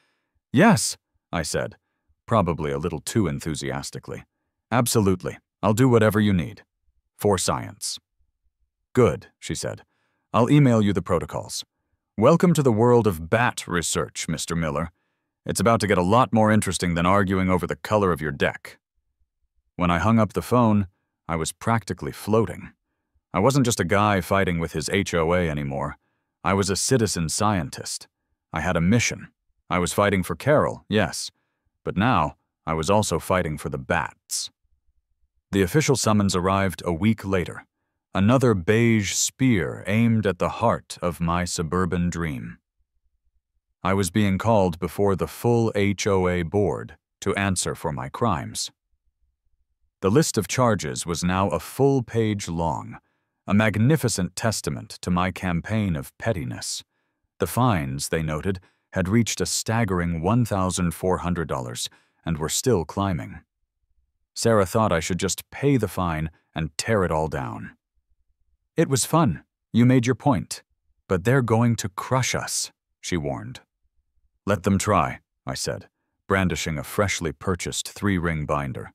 "Yes," I said, probably a little too enthusiastically. "Absolutely. I'll do whatever you need. For science." "Good," she said. "I'll email you the protocols. Welcome to the world of bat research, Mr. Miller. It's about to get a lot more interesting than arguing over the color of your deck." When I hung up the phone, I was practically floating. I wasn't just a guy fighting with his HOA anymore. I was a citizen scientist. I had a mission. I was fighting for Carol, yes, but now I was also fighting for the bats. The official summons arrived a week later. Another beige spear aimed at the heart of my suburban dream. I was being called before the full HOA board to answer for my crimes. The list of charges was now a full page long, a magnificent testament to my campaign of pettiness. The fines, they noted, had reached a staggering $1,400 and were still climbing. Sarah thought I should just pay the fine and tear it all down. "It was fun. You made your point. But they're going to crush us," she warned. "Let them try," I said, brandishing a freshly purchased 3-ring binder.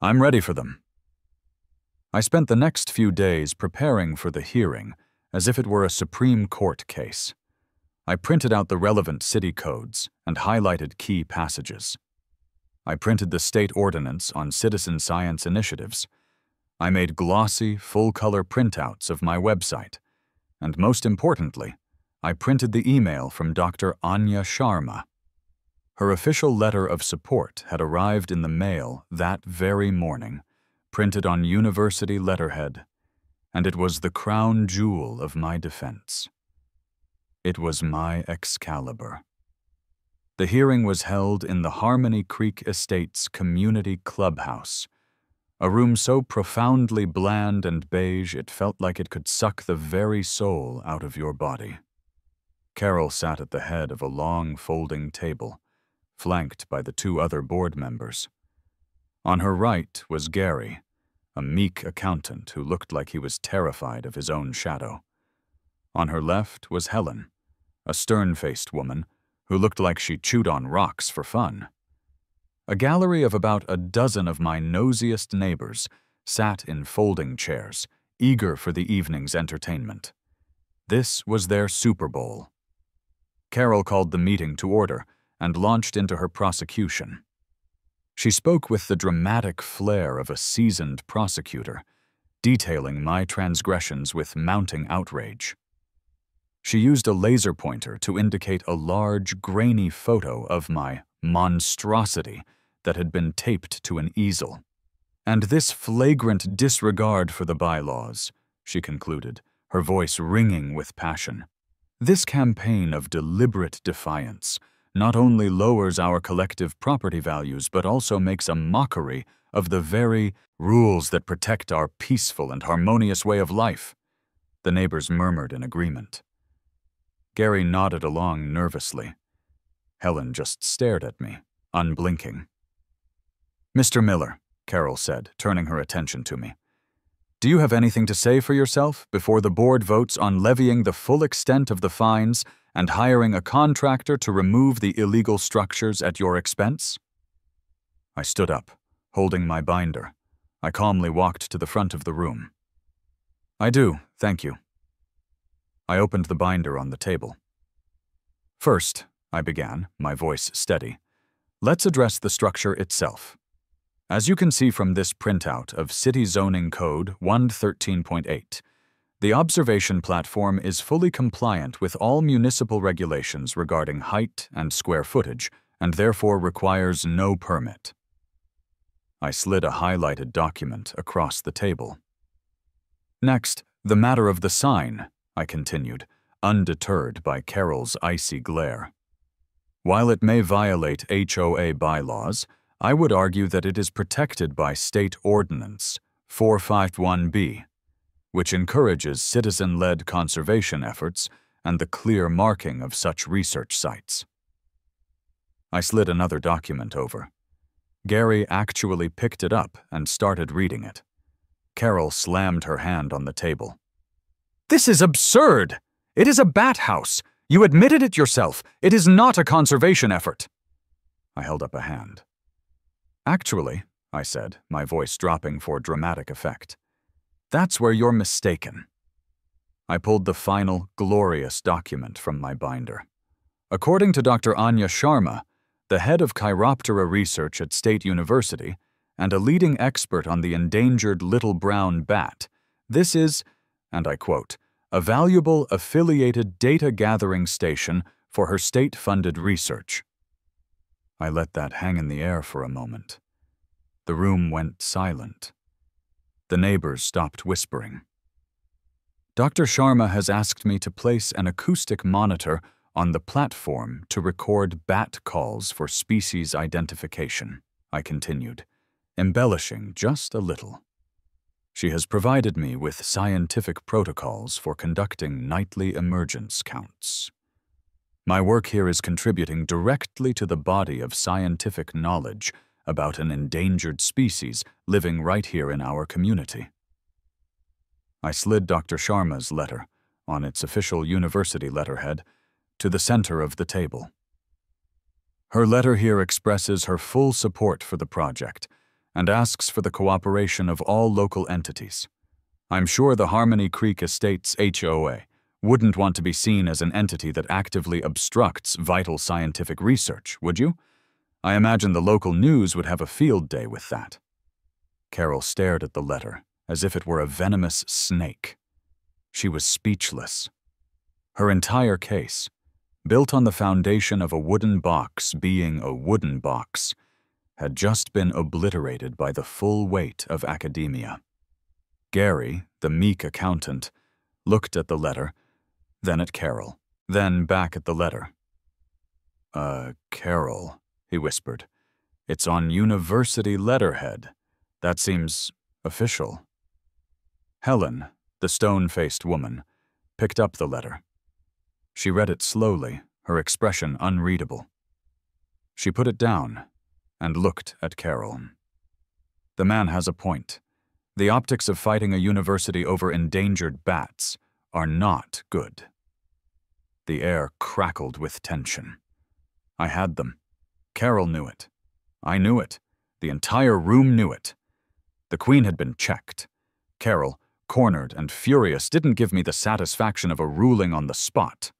"I'm ready for them." I spent the next few days preparing for the hearing as if it were a Supreme Court case. I printed out the relevant city codes and highlighted key passages. I printed the state ordinance on citizen science initiatives. I made glossy, full-color printouts of my website. And most importantly, I printed the email from Dr. Anya Sharma. Her official letter of support had arrived in the mail that very morning, printed on university letterhead, and it was the crown jewel of my defense. It was my Excalibur. The hearing was held in the Harmony Creek Estates Community Clubhouse, a room so profoundly bland and beige it felt like it could suck the very soul out of your body. Carol sat at the head of a long folding table, flanked by the 2 other board members. On her right was Gary, a meek accountant who looked like he was terrified of his own shadow. On her left was Helen, a stern-faced woman who looked like she chewed on rocks for fun. A gallery of about a dozen of my nosiest neighbors sat in folding chairs, eager for the evening's entertainment. This was their Super Bowl. Carol called the meeting to order and launched into her prosecution. She spoke with the dramatic flair of a seasoned prosecutor, detailing my transgressions with mounting outrage. She used a laser pointer to indicate a large, grainy photo of my monstrosity that had been taped to an easel. "And this flagrant disregard for the bylaws," she concluded, her voice ringing with passion. "This campaign of deliberate defiance not only lowers our collective property values but also makes a mockery of the very rules that protect our peaceful and harmonious way of life." The neighbors murmured in agreement. Gary nodded along nervously. Helen just stared at me, unblinking. "Mr. Miller," Carol said, turning her attention to me, "do you have anything to say for yourself before the board votes on levying the full extent of the fines and hiring a contractor to remove the illegal structures at your expense?" I stood up, holding my binder. I calmly walked to the front of the room. "I do, thank you." I opened the binder on the table. "First," I began, my voice steady, "let's address the structure itself. As you can see from this printout of City Zoning Code 113.8, the observation platform is fully compliant with all municipal regulations regarding height and square footage, and therefore requires no permit." I slid a highlighted document across the table. "Next, the matter of the sign," I continued, undeterred by Carol's icy glare. "While it may violate HOA bylaws, I would argue that it is protected by State Ordinance 451B, which encourages citizen-led conservation efforts and the clear marking of such research sites." I slid another document over. Gary actually picked it up and started reading it. Carol slammed her hand on the table. This is absurd! It is a bat house. You admitted it yourself. It is not a conservation effort. I held up a hand. Actually, I said, my voice dropping for dramatic effect, that's where you're mistaken. I pulled the final, glorious document from my binder. According to Dr. Anya Sharma, the head of Chiroptera research at State University and a leading expert on the endangered little brown bat, this is, and I quote, a valuable affiliated data-gathering station for her state-funded research. I let that hang in the air for a moment. The room went silent. The neighbors stopped whispering. Dr. Sharma has asked me to place an acoustic monitor on the platform to record bat calls for species identification, I continued, embellishing just a little. She has provided me with scientific protocols for conducting nightly emergence counts. My work here is contributing directly to the body of scientific knowledge about an endangered species living right here in our community. I slid Dr. Sharma's letter, on its official university letterhead, to the center of the table. Her letter here expresses her full support for the project and asks for the cooperation of all local entities. I'm sure the Harmony Creek Estates HOA wouldn't want to be seen as an entity that actively obstructs vital scientific research, would you? I imagine the local news would have a field day with that. Carol stared at the letter as if it were a venomous snake. She was speechless. Her entire case, built on the foundation of a wooden box being a wooden box, had just been obliterated by the full weight of academia. Gary, the meek accountant, looked at the letter, then at Carol, then back at the letter. Carol, he whispered. It's on university letterhead. That seems official. Helen, the stone-faced woman, picked up the letter. She read it slowly, her expression unreadable. She put it down and looked at Carol. The man has a point. The optics of fighting a university over endangered bats are not good. The air crackled with tension. I had them. Carol knew it. I knew it. The entire room knew it. The Queen had been checked. Carol, cornered and furious, didn't give me the satisfaction of a ruling on the spot.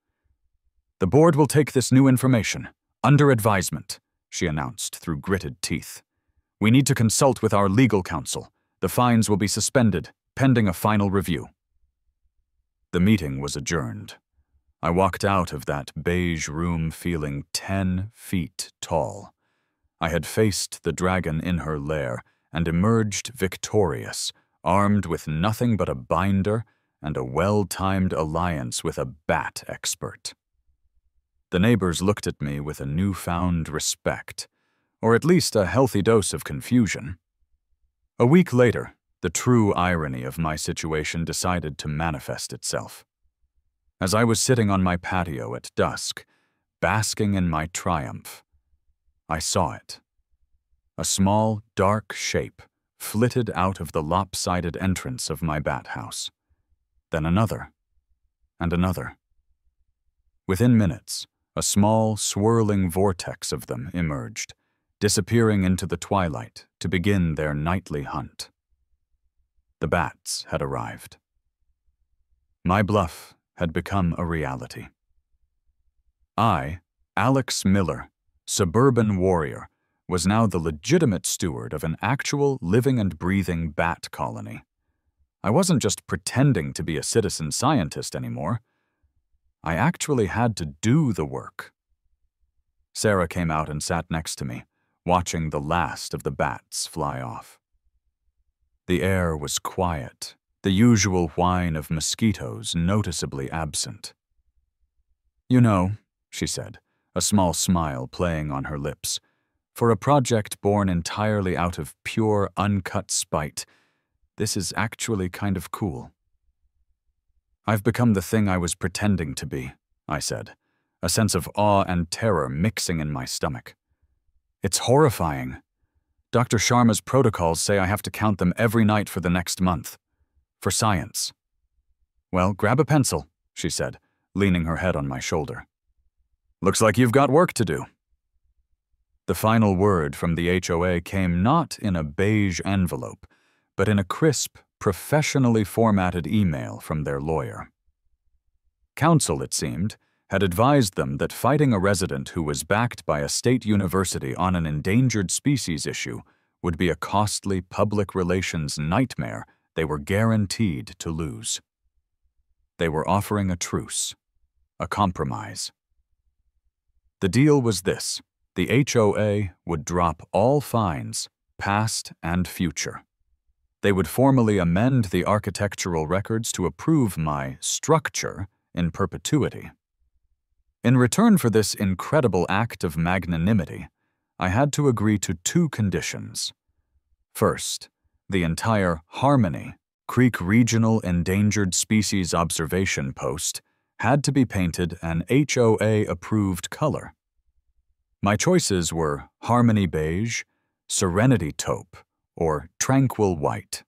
The board will take this new information, under advisement, she announced through gritted teeth. We need to consult with our legal counsel. The fines will be suspended, pending a final review. The meeting was adjourned. I walked out of that beige room feeling 10 feet tall. I had faced the dragon in her lair and emerged victorious, armed with nothing but a binder and a well-timed alliance with a bat expert. The neighbors looked at me with a newfound respect, or at least a healthy dose of confusion. A week later, the true irony of my situation decided to manifest itself. As I was sitting on my patio at dusk, basking in my triumph, I saw it. A small, dark shape flitted out of the lopsided entrance of my bat house. Then another, and another. Within minutes, a small, swirling vortex of them emerged, disappearing into the twilight to begin their nightly hunt. The bats had arrived. My bluff had become a reality. I, Alex Miller, suburban warrior, was now the legitimate steward of an actual living and breathing bat colony. I wasn't just pretending to be a citizen scientist anymore. I actually had to do the work. Sarah came out and sat next to me, watching the last of the bats fly off. The air was quiet, the usual whine of mosquitoes noticeably absent. You know, she said, a small smile playing on her lips, for a project born entirely out of pure, uncut spite, this is actually kind of cool. I've become the thing I was pretending to be, I said, a sense of awe and terror mixing in my stomach. It's horrifying. Dr. Sharma's protocols say I have to count them every night for the next month. For science. "Well, grab a pencil," she said, leaning her head on my shoulder. "Looks like you've got work to do." The final word from the HOA came not in a beige envelope, but in a crisp, professionally formatted email from their lawyer. Counsel, it seemed, had advised them that fighting a resident who was backed by a state university on an endangered species issue would be a costly public relations nightmare they were guaranteed to lose. They were offering a truce, a compromise. The deal was this: the HOA would drop all fines, past and future. They would formally amend the architectural records to approve my structure in perpetuity. In return for this incredible act of magnanimity, I had to agree to two conditions. First, the entire Harmony Creek Regional Endangered Species Observation Post had to be painted an HOA-approved color. My choices were Harmony Beige, Serenity Taupe, or Tranquil White.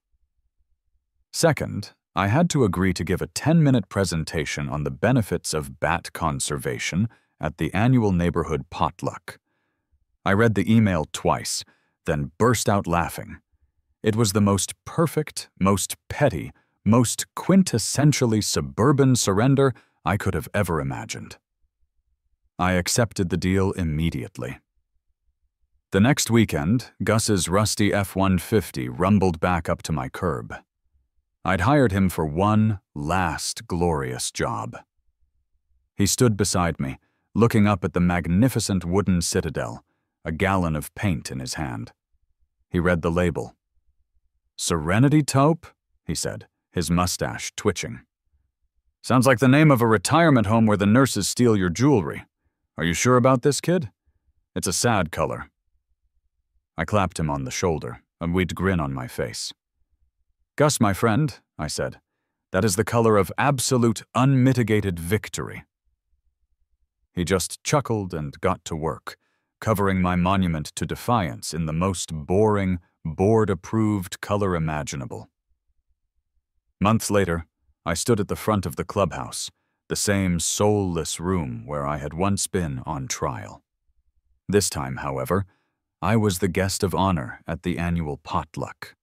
Second, I had to agree to give a 10-minute presentation on the benefits of bat conservation at the annual neighborhood potluck. I read the email twice, then burst out laughing. It was the most perfect, most petty, most quintessentially suburban surrender I could have ever imagined. I accepted the deal immediately. The next weekend, Gus's rusty F-150 rumbled back up to my curb. I'd hired him for one last glorious job. He stood beside me, looking up at the magnificent wooden citadel, a gallon of paint in his hand. He read the label. "Serenity Taupe?" he said, his mustache twitching. "Sounds like the name of a retirement home where the nurses steal your jewelry. Are you sure about this, kid? It's a sad color." I clapped him on the shoulder, a wide grin on my face. "Gus, my friend," I said, "that is the color of absolute, unmitigated victory." He just chuckled and got to work, covering my monument to defiance in the most boring, board-approved color imaginable. Months later, I stood at the front of the clubhouse, the same soulless room where I had once been on trial. This time, however, I was the guest of honor at the annual potluck.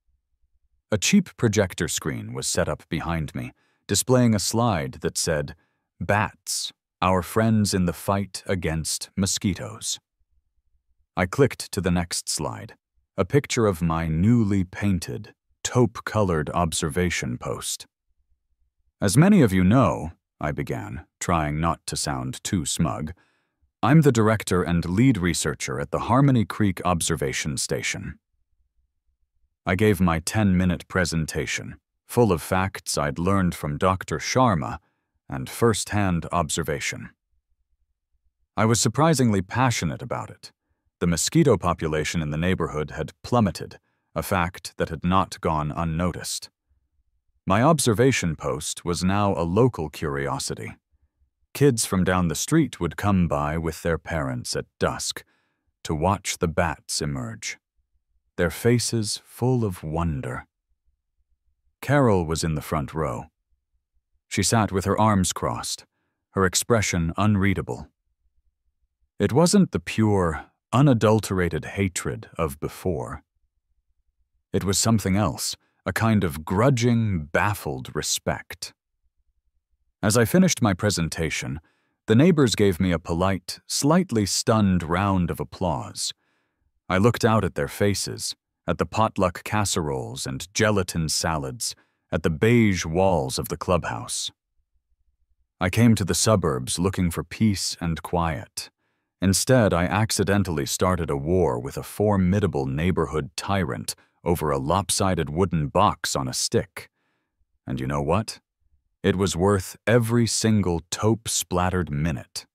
A cheap projector screen was set up behind me, displaying a slide that said, "Bats, our friends in the fight against mosquitoes." I clicked to the next slide, a picture of my newly painted, taupe-colored observation post. "As many of you know," I began, trying not to sound too smug, "I'm the director and lead researcher at the Harmony Creek Observation Station." I gave my 10-minute presentation, full of facts I'd learned from Dr. Sharma and first-hand observation. I was surprisingly passionate about it. The mosquito population in the neighborhood had plummeted, a fact that had not gone unnoticed. My observation post was now a local curiosity. Kids from down the street would come by with their parents at dusk to watch the bats emerge, their faces full of wonder. Carol was in the front row. She sat with her arms crossed, her expression unreadable. It wasn't the pure, unadulterated hatred of before. It was something else, a kind of grudging, baffled respect. As I finished my presentation, the neighbors gave me a polite, slightly stunned round of applause. I looked out at their faces, at the potluck casseroles and gelatin salads, at the beige walls of the clubhouse. I came to the suburbs looking for peace and quiet. Instead, I accidentally started a war with a formidable neighborhood tyrant over a lopsided wooden box on a stick. And you know what? It was worth every single taupe-splattered minute.